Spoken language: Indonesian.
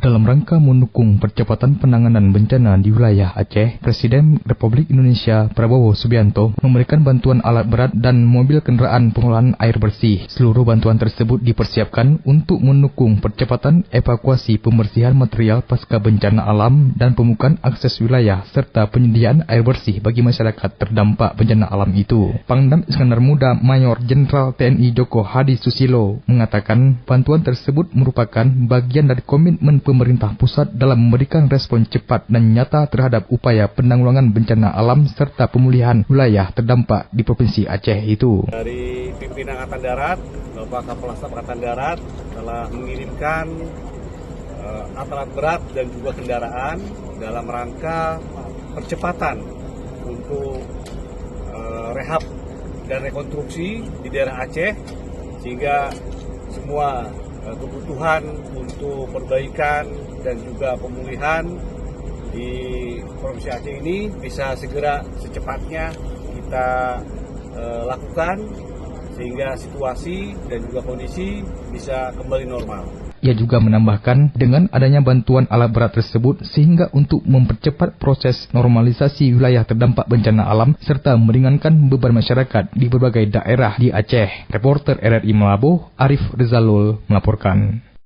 Dalam rangka mendukung percepatan penanganan bencana di wilayah Aceh, Presiden Republik Indonesia Prabowo Subianto memberikan bantuan alat berat dan mobil kendaraan pengolahan air bersih. Seluruh bantuan tersebut dipersiapkan untuk mendukung percepatan evakuasi pembersihan material pasca bencana alam dan pembukaan akses wilayah serta penyediaan air bersih bagi masyarakat terdampak bencana alam itu. Pangdam Iskandar Muda Mayor Jenderal TNI Joko Hadi Susilo mengatakan bantuan tersebut merupakan bagian dari komitmen pemerintah pusat dalam memberikan respon cepat dan nyata terhadap upaya penanggulangan bencana alam serta pemulihan wilayah terdampak di Provinsi Aceh itu. Dari pimpinan Angkatan Darat, Bapak Kapolres Angkatan Darat telah mengirimkan alat berat dan juga kendaraan dalam rangka percepatan untuk rehab dan rekonstruksi di daerah Aceh, sehingga semua kebutuhan untuk perbaikan dan juga pemulihan di Provinsi Aceh ini bisa segera secepatnya kita lakukan sehingga situasi dan juga kondisi bisa kembali normal. Ia juga menambahkan dengan adanya bantuan alat berat tersebut sehingga untuk mempercepat proses normalisasi wilayah terdampak bencana alam serta meringankan beban masyarakat di berbagai daerah di Aceh. Reporter RRI Malabo, Arif Rizalul melaporkan.